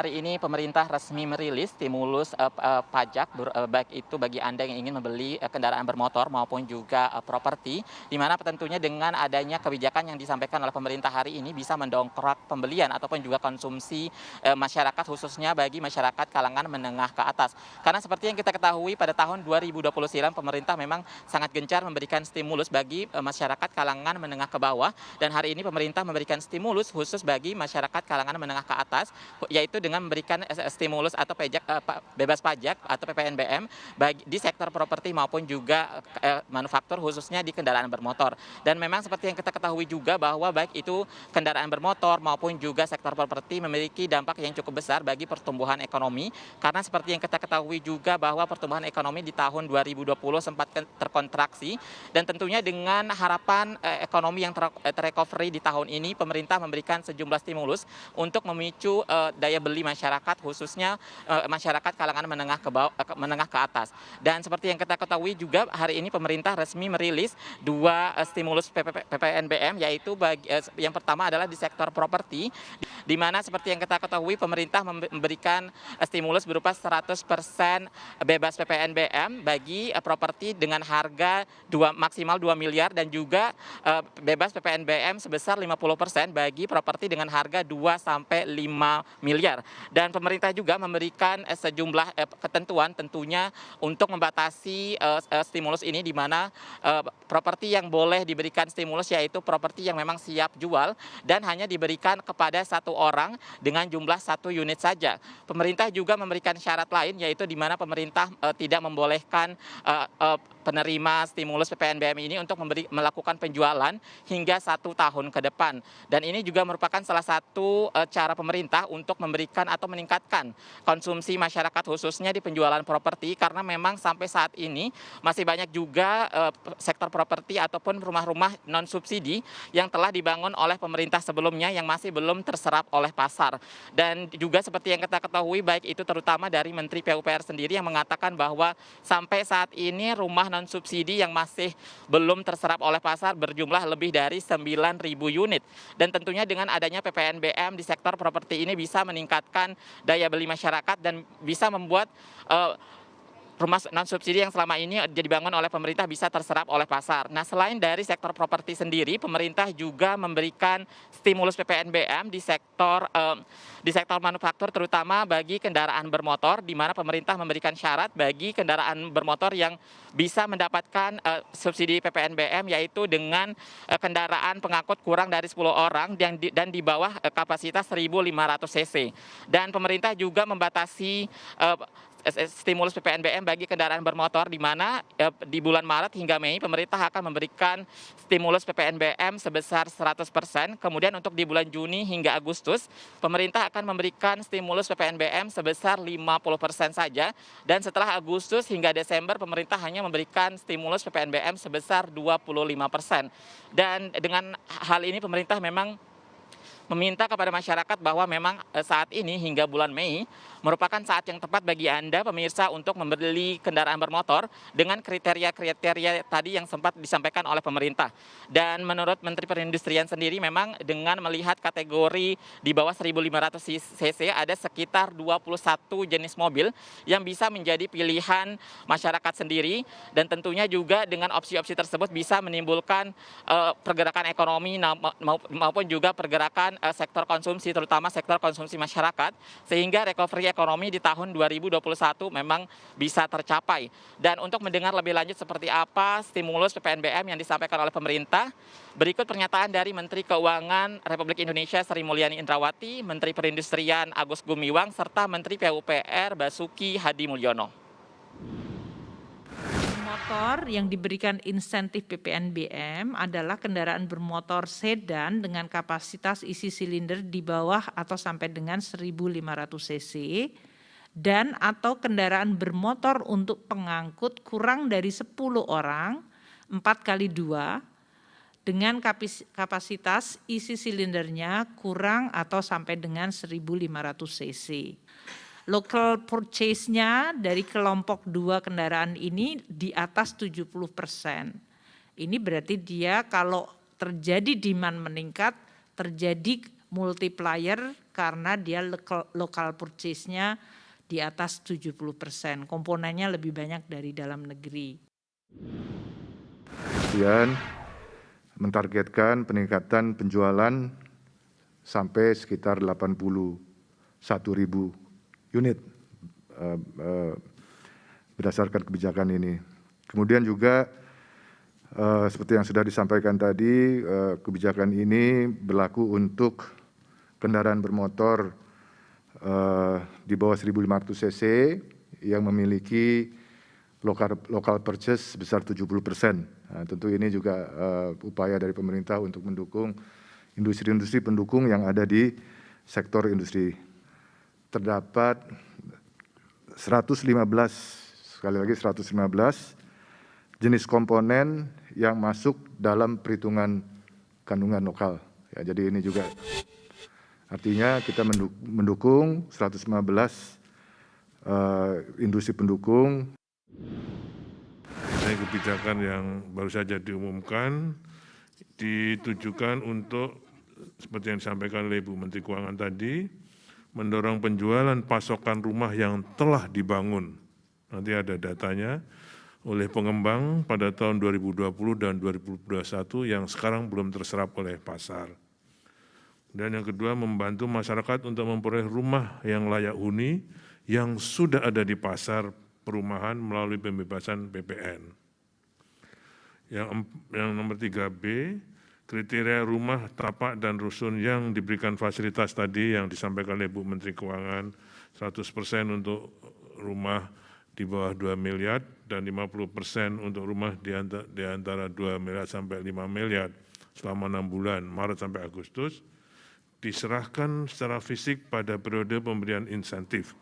Hari ini pemerintah resmi merilis stimulus pajak baik itu bagi Anda yang ingin membeli kendaraan bermotor maupun juga properti, di mana tentunya dengan adanya kebijakan yang disampaikan oleh pemerintah hari ini bisa mendongkrak pembelian ataupun juga konsumsi masyarakat, khususnya bagi masyarakat kalangan menengah ke atas. Karena seperti yang kita ketahui pada tahun 2020 silam pemerintah memang sangat gencar memberikan stimulus bagi masyarakat kalangan menengah ke bawah, dan hari ini pemerintah memberikan stimulus khusus bagi masyarakat kalangan menengah ke atas, yaitu dengan memberikan stimulus atau bebas pajak atau PPNBM di sektor properti maupun juga manufaktur, khususnya di kendaraan bermotor. Dan memang seperti yang kita ketahui juga bahwa baik itu kendaraan bermotor maupun juga sektor properti memiliki dampak yang cukup besar bagi pertumbuhan ekonomi, karena seperti yang kita ketahui juga bahwa pertumbuhan ekonomi di tahun 2020 sempat terkontraksi, dan tentunya dengan harapan ekonomi yang terrecovery di tahun ini, pemerintah memberikan sejumlah stimulus untuk memicu daya beli masyarakat, khususnya masyarakat kalangan menengah ke atas. Dan seperti yang kita ketahui juga hari ini pemerintah resmi merilis dua stimulus PPNBM, yaitu yang pertama adalah di sektor properti, di mana seperti yang kita ketahui pemerintah memberikan stimulus berupa 100% bebas PPNBM bagi properti dengan harga maksimal 2 miliar, dan juga bebas PPNBM sebesar 50% bagi properti dengan harga 2 sampai 5 miliar. Dan pemerintah juga memberikan sejumlah ketentuan tentunya untuk membatasi stimulus ini, di mana properti yang boleh diberikan stimulus yaitu properti yang memang siap jual dan hanya diberikan kepada satu orang dengan jumlah 1 unit saja. Pemerintah juga memberikan syarat lain, yaitu di mana pemerintah tidak membolehkan penerima stimulus PPNBM ini untuk melakukan penjualan hingga 1 tahun ke depan. Dan ini juga merupakan salah satu cara pemerintah untuk memberikan atau meningkatkan konsumsi masyarakat, khususnya di penjualan properti, karena memang sampai saat ini masih banyak juga sektor properti ataupun rumah-rumah non subsidi yang telah dibangun oleh pemerintah sebelumnya yang masih belum terserap oleh pasar. Dan juga seperti yang kita ketahui, baik itu terutama dari Menteri PUPR sendiri yang mengatakan bahwa sampai saat ini rumah non subsidi yang masih belum terserap oleh pasar berjumlah lebih dari 9.000 unit. Dan tentunya dengan adanya PPNBM di sektor properti ini bisa meningkatkan daya beli masyarakat dan bisa membuat rumah non subsidi yang selama ini dibangun oleh pemerintah bisa terserap oleh pasar. Nah, selain dari sektor properti sendiri, pemerintah juga memberikan stimulus PPNBM di sektor manufaktur, terutama bagi kendaraan bermotor, di mana pemerintah memberikan syarat bagi kendaraan bermotor yang bisa mendapatkan subsidi PPNBM, yaitu dengan kendaraan pengangkut kurang dari 10 orang dan di bawah kapasitas 1.500 cc. Dan pemerintah juga membatasi stimulus PPNBM bagi kendaraan bermotor, di mana di bulan Maret hingga Mei pemerintah akan memberikan stimulus PPNBM sebesar 100%. Kemudian untuk di bulan Juni hingga Agustus pemerintah akan memberikan stimulus PPNBM sebesar 50% saja, dan setelah Agustus hingga Desember pemerintah hanya memberikan stimulus PPNBM sebesar 25%. Dan dengan hal ini pemerintah memang meminta kepada masyarakat bahwa memang saat ini hingga bulan Mei merupakan saat yang tepat bagi Anda pemirsa untuk membeli kendaraan bermotor dengan kriteria-kriteria tadi yang sempat disampaikan oleh pemerintah. Dan menurut Menteri Perindustrian sendiri, memang dengan melihat kategori di bawah 1.500 cc ada sekitar 21 jenis mobil yang bisa menjadi pilihan masyarakat sendiri, dan tentunya juga dengan opsi-opsi tersebut bisa menimbulkan pergerakan ekonomi maupun juga pergerakan sektor konsumsi, terutama sektor konsumsi masyarakat, sehingga recovery ekonomi di tahun 2021 memang bisa tercapai. Dan untuk mendengar lebih lanjut seperti apa stimulus PPNBM yang disampaikan oleh pemerintah, berikut pernyataan dari Menteri Keuangan Republik Indonesia Sri Mulyani Indrawati, Menteri Perindustrian Agus Gumiwang, serta Menteri PUPR Basuki Hadi Mulyono. Motor yang diberikan insentif PPNBM adalah kendaraan bermotor sedan dengan kapasitas isi silinder di bawah atau sampai dengan 1.500 cc dan atau kendaraan bermotor untuk pengangkut kurang dari 10 orang 4x2 dengan kapasitas isi silindernya kurang atau sampai dengan 1.500 cc. Local purchase-nya dari kelompok 2 kendaraan ini di atas 70%. Ini berarti dia kalau terjadi demand meningkat, terjadi multiplier karena dia local purchase-nya di atas 70%. Komponennya lebih banyak dari dalam negeri. Kemudian mentargetkan peningkatan penjualan sampai sekitar 81.000 unit berdasarkan kebijakan ini. Kemudian juga seperti yang sudah disampaikan tadi, kebijakan ini berlaku untuk kendaraan bermotor di bawah 1.500 cc yang memiliki local purchase sebesar 70%. Nah, tentu ini juga upaya dari pemerintah untuk mendukung industri-industri pendukung yang ada di sektor industri. Terdapat 115, sekali lagi 115 jenis komponen yang masuk dalam perhitungan kandungan lokal. Ya, jadi ini juga artinya kita mendukung 115 industri pendukung. Ini kebijakan yang baru saja diumumkan ditujukan untuk seperti yang disampaikan oleh Ibu Menteri Keuangan tadi, mendorong penjualan pasokan rumah yang telah dibangun. Nanti ada datanya oleh pengembang pada tahun 2020 dan 2021 yang sekarang belum terserap oleh pasar. Dan yang kedua, membantu masyarakat untuk memperoleh rumah yang layak huni yang sudah ada di pasar perumahan melalui pembebasan PPN. Yang nomor 3B, kriteria rumah, tapak, dan rusun yang diberikan fasilitas tadi yang disampaikan oleh Bu Menteri Keuangan, 100% untuk rumah di bawah 2 miliar dan 50% untuk rumah di antara 2 miliar sampai 5 miliar selama 6 bulan, Maret sampai Agustus, diserahkan secara fisik pada periode pemberian insentif